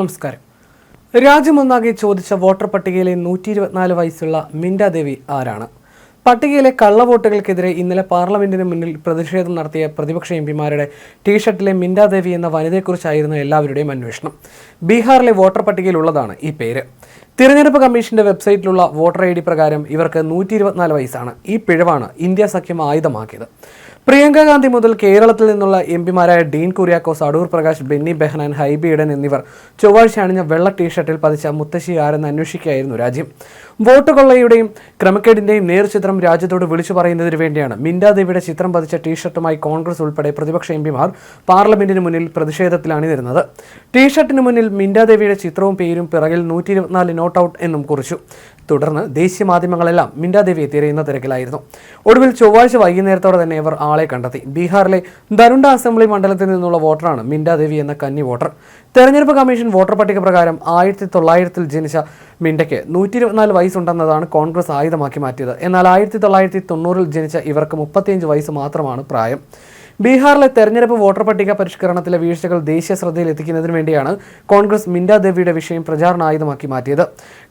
നമസ്കാരം. രാജ്യമൊന്നാകെ ചോദിച്ച വോട്ടർ പട്ടികയിലെ 124 വയസ്സുള്ള മിൻഡ ദേവി ആരാണ്? പട്ടികയിലെ കള്ളവോട്ടുകൾക്കെതിരെ ഇന്നലെ പാർലമെന്റിന് മുന്നിൽ പ്രതിഷേധം നടത്തിയ പ്രതിപക്ഷ എംപിമാരുടെ ടീഷർട്ടിലെ മിൻഡ ദേവി എന്ന വനിതയെക്കുറിച്ചായിരുന്നു എല്ലാവരുടെയും അന്വേഷണം. ബീഹാറിലെ വോട്ടർ പട്ടികയിലുള്ളതാണ് ഈ പേര്. തിരഞ്ഞെടുപ്പ് കമ്മീഷന്റെ വെബ്സൈറ്റിലുള്ള വോട്ടർ ID പ്രകാരം ഇവർക്ക് 124 വയസ്സാണ്. ഈ പിഴവാണ് ഇന്ത്യ സഖ്യം ആയുധമാക്കിയത്. പ്രിയങ്ക ഗാന്ധി മുതൽ കേരളത്തിൽ നിന്നുള്ള എംപിമാരായ ഡീൻ കുര്യാക്കോസ്, അടൂർ പ്രകാശ്, ബെന്നി ബെഹനാൻ, ഹൈബി ഈഡൻ എന്നിവർ ചൊവ്വാഴ്ച അണിഞ്ഞ വെള്ള ടീഷർട്ടിൽ പതിച്ച മുത്തശ്ശി ആരെന്ന് അന്വേഷിക്കുകയായിരുന്നു രാജ്യം. വോട്ട് കൊള്ളയുടെയും ക്രമക്കേടിന്റെയും നേർചിത്രം രാജ്യത്തോട് വിളിച്ചു പറയുന്നതിന് വേണ്ടിയാണ് മിൻഡ ദേവിയുടെ ചിത്രം പതിച്ച ടീഷർട്ടുമായി കോൺഗ്രസ് ഉൾപ്പെടെ പ്രതിപക്ഷ എംപിമാർ പാർലമെന്റിന് മുന്നിൽ പ്രതിഷേധത്തിൽ അണിനിരുന്നത്. ടീഷർട്ടിന് മുന്നിൽ മിൻഡ ദേവിയുടെ ചിത്രവും പേരും പിറകിൽ 124 നോട്ട് ഔട്ട് എന്നും കുറിച്ചു. തുടർന്ന് ദേശീയ മാധ്യമങ്ങളെല്ലാം മിൻഡ ദേവിയെ തിരയുന്ന തിരക്കിലായിരുന്നു. ഒടുവിൽ ചൊവ്വാഴ്ച വൈകുന്നേരത്തോടെ തന്നെ ഇവർ ആളെ കണ്ടെത്തി. ബീഹാറിലെ ദരുണ്ട അസംബ്ലി മണ്ഡലത്തിൽ നിന്നുള്ള വോട്ടറാണ് മിൻഡ ദേവി എന്ന കന്നി വോട്ടർ. തെരഞ്ഞെടുപ്പ് കമ്മീഷൻ വോട്ടർ പട്ടിക പ്രകാരം 1900 ജനിച്ച മിൻഡയ്ക്ക് 124 വയസ്സുണ്ടെന്നതാണ് കോൺഗ്രസ് ആയുധമാക്കി മാറ്റിയത്. എന്നാൽ 1990 ജനിച്ച ഇവർക്ക് 35 വയസ്സ് മാത്രമാണ് പ്രായം. ബീഹാറിലെ തെരഞ്ഞെടുപ്പ് വോട്ടർ പട്ടിക പരിഷ്കരണത്തിലെ വീഴ്ചകൾ ദേശീയ ശ്രദ്ധയിൽ എത്തിക്കുന്നതിന് വേണ്ടിയാണ് കോൺഗ്രസ് മിൻഡ ദേവിയുടെ വിഷയം പ്രചാരണ ആയുധമാക്കി മാറ്റിയത്.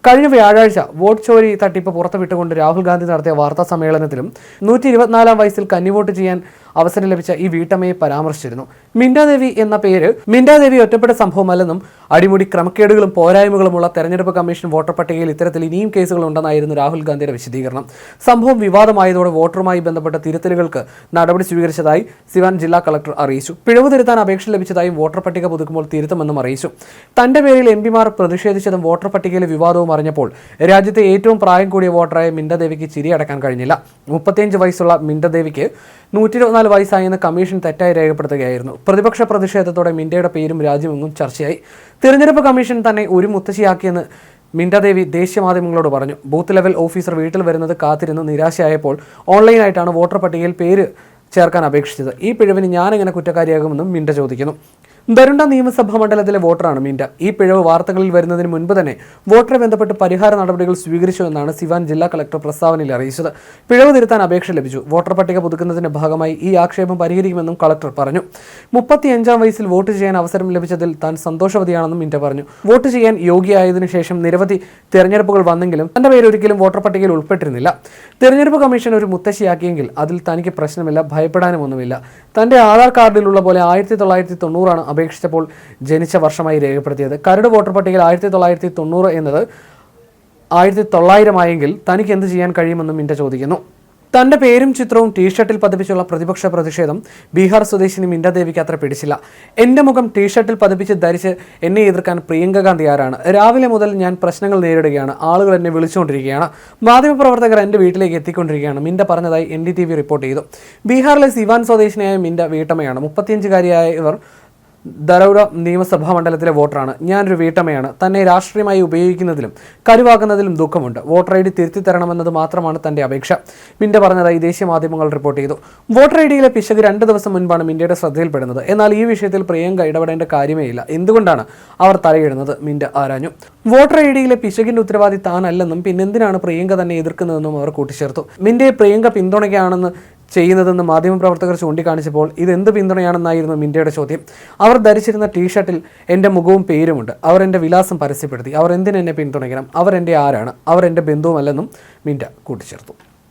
കഴിഞ്ഞ വ്യാഴാഴ്ച വോട്ട് ചോരി തട്ടിപ്പ് പുറത്തുവിട്ടുകൊണ്ട് രാഹുൽ ഗാന്ധി നടത്തിയ വാർത്താ സമ്മേളനത്തിലും 124 വയസ്സിൽ കന്നിവോട്ട് ചെയ്യാൻ അവസരം ലഭിച്ച ഈ വീട്ടമ്മയെ പരാമർശിച്ചിരുന്നു. മിൻഡ ദേവി ഒറ്റപ്പെട്ട സംഭവമല്ലെന്നും അടിമുടി ക്രമക്കേടുകളും പോരായ്മകളുമുള്ള തെരഞ്ഞെടുപ്പ് കമ്മീഷൻ വോട്ടർ പട്ടികയിൽ ഇത്തരത്തിൽ ഇനിയും കേസുകൾ ഉണ്ടെന്നായിരുന്നു രാഹുൽ ഗാന്ധിയുടെ വിശദീകരണം. സംഭവം വിവാദമായതോടെ വോട്ടറുമായി ബന്ധപ്പെട്ട തിരുത്തലുകൾക്ക് നടപടി സ്വീകരിച്ചതായി സിവാൻ ജില്ലാ കളക്ടർ അറിയിച്ചു. പിഴവ് തിരുത്താൻ അപേക്ഷ ലഭിച്ചതായും വോട്ടർ പട്ടിക പുതുക്കുമ്പോൾ തിരുത്തുമെന്നും അറിയിച്ചു. തന്റെ പേരിൽ എംപിമാർ പ്രതിഷേധിച്ചതും വോട്ടർ പട്ടികയിലെ വിവാദവും അറിഞ്ഞപ്പോൾ രാജ്യത്തെ ഏറ്റവും പ്രായം കൂടിയ വോട്ടറായ മിൻഡ ദേവിക്ക് ചിരിയടക്കാൻ കഴിഞ്ഞില്ല. 35 വയസ്സുള്ള മിൻഡ ദേവിക്ക് 124 വയസ്സായെന്ന് കമ്മീഷൻ തെറ്റായി രേഖപ്പെടുത്തുകയായിരുന്നു. പ്രതിപക്ഷ പ്രതിഷേധത്തോടെ മിൻഡയുടെ പേരും രാജ്യമെങ്ങും ചർച്ചയായി. തിരഞ്ഞെടുപ്പ് കമ്മീഷൻ തന്നെ ഒരു മുത്തശ്ശിയാക്കിയെന്ന് മിൻഡ ദേവി ദേശീയ മാധ്യമങ്ങളോട് പറഞ്ഞു. ബൂത്ത് ലെവൽ ഓഫീസർ വീട്ടിൽ വരുന്നത് കാത്തിരുന്ന് നിരാശയായപ്പോൾ ഓൺലൈനായിട്ടാണ് വോട്ടർ പട്ടികയിൽ പേര് ചേർക്കാൻ അപേക്ഷിച്ചത്. ഈ പിഴവിന് ഞാനെങ്ങനെ കുറ്റക്കാരിയാകുമെന്നും മിൻഡ ചോദിക്കുന്നു. ദരുണ്ട നിയമസഭാ മണ്ഡലത്തിലെ വോട്ടറാണ് മിൻഡ. ഈ പിഴവ് വാർത്തകളിൽ വരുന്നതിന് മുൻപ് തന്നെ വോട്ടറെ ബന്ധപ്പെട്ട് പരിഹാര നടപടികൾ സ്വീകരിച്ചുവെന്നാണ് സിവാൻ ജില്ലാ കളക്ടർ പ്രസ്താവനയിൽ അറിയിച്ചത്. പിഴവ് തിരുത്താൻ അപേക്ഷ ലഭിച്ചു. വോട്ടർ പട്ടിക പുതുക്കുന്നതിന്റെ ഭാഗമായി ഈ ആക്ഷേപം പരിഹരിക്കുമെന്നും കളക്ടർ പറഞ്ഞു. 35-ാം വയസ്സിൽ വോട്ട് ചെയ്യാൻ അവസരം ലഭിച്ചതിൽ താൻ സന്തോഷവതിയാണെന്നും മിൻഡ പറഞ്ഞു. വോട്ട് ചെയ്യാൻ യോഗ്യയായതിനു ശേഷം നിരവധി തെരഞ്ഞെടുപ്പുകൾ വന്നെങ്കിലും തന്റെ പേര് ഒരിക്കലും വോട്ടർ പട്ടികയിൽ ഉൾപ്പെട്ടിരുന്നില്ല. തെരഞ്ഞെടുപ്പ് കമ്മീഷൻ ഒരു മുത്തശ്ശിയാക്കിയെങ്കിൽ അതിൽ തനിക്ക് പ്രശ്നമില്ല, ഭയപ്പെടാനും ഒന്നുമില്ല. തന്റെ ആധാർ കാർഡിലുള്ള പോലെ 1990 അപേക്ഷിച്ചപ്പോൾ ജനിച്ച വർഷമായി രേഖപ്പെടുത്തിയത്. കരട് വോട്ടർ പട്ടികയിൽ 1990 എന്നത് 1900 ആയെങ്കിൽ തനിക്ക് എന്ത് ചെയ്യാൻ കഴിയുമെന്നും മിൻഡ ചോദിക്കുന്നു. തന്റെ പേരും ചിത്രവും ടീഷർട്ടിൽ പതിപ്പിച്ചുള്ള പ്രതിപക്ഷ പ്രതിഷേധം ബീഹാർ സ്വദേശിനി മിൻഡ ദേവിക്ക് അത്ര പിടിച്ചില്ല. എന്റെ മുഖം ടീഷർട്ടിൽ പതിപ്പിച്ച് ധരിച്ച് എന്നെ എതിർക്കാൻ പ്രിയങ്ക ഗാന്ധി ആരാണ്? രാവിലെ മുതൽ ഞാൻ പ്രശ്നങ്ങൾ നേരിടുകയാണ്. ആളുകൾ എന്നെ വിളിച്ചുകൊണ്ടിരിക്കുകയാണ്. മാധ്യമപ്രവർത്തകർ എന്റെ വീട്ടിലേക്ക് എത്തിക്കൊണ്ടിരിക്കുകയാണ്. മിൻഡ പറഞ്ഞതായി NDTV റിപ്പോർട്ട് ചെയ്തു. ബീഹാറിലെ സിവാൻ സ്വദേശിനിയായ മിൻഡ വീട്ടമ്മയാണ്. 35-കാരിയായ ഇവർ ദരൗഡ നിയമസഭാ മണ്ഡലത്തിലെ വോട്ടറാണ്. ഞാനൊരു വീട്ടമ്മയാണ്. തന്നെ രാഷ്ട്രീയമായി ഉപയോഗിക്കുന്നതിലും കരുവാക്കുന്നതിലും ദുഃഖമുണ്ട്. വോട്ടർ ID തിരുത്തി തരണമെന്നത് മാത്രമാണ് തന്റെ അപേക്ഷ, മിൻഡ പറഞ്ഞതായി ദേശീയ മാധ്യമങ്ങൾ റിപ്പോർട്ട് ചെയ്തു. വോട്ടർ IDയിലെ പിശക് 2 ദിവസം മുൻപാണ് മിൻഡയുടെ ശ്രദ്ധയിൽപ്പെടുന്നത്. എന്നാൽ ഈ വിഷയത്തിൽ പ്രിയങ്ക ഇടപെടേണ്ട കാര്യമേ ഇല്ല. എന്തുകൊണ്ടാണ് അവർ തലയിടുന്നത്? മിൻഡ ആരാഞ്ഞു. വോട്ടർ IDയിലെ പിശകിന്റെ ഉത്തരവാദി താനല്ലെന്നും പിന്നെന്തിനാണ് പ്രിയങ്ക തന്നെ എതിർക്കുന്നതെന്നും അവർ കൂട്ടിച്ചേർത്തു. മിൻഡയെ പ്രിയങ്ക പിന്തുണയ്ക്കുകയാണെന്ന് ചെയ്യുന്നതെന്ന് മാധ്യമപ്രവർത്തകർ ചൂണ്ടിക്കാണിച്ചപ്പോൾ ഇതെന്ത് പിന്തുണയാണെന്നായിരുന്നു മിൻഡയുടെ ചോദ്യം. അവർ ധരിച്ചിരുന്ന ടീഷർട്ടിൽ എൻ്റെ മുഖവും പേരുമുണ്ട്. അവർ എൻ്റെ വിലാസം പരസ്യപ്പെടുത്തി. അവർ എന്തിനെന്നെ പിന്തുണയ്ക്കണം? അവർ എൻ്റെ ആരാണ്? അവർ എൻ്റെ ബന്ധുവുമല്ലെന്നും മിൻഡ കൂട്ടിച്ചേർത്തു.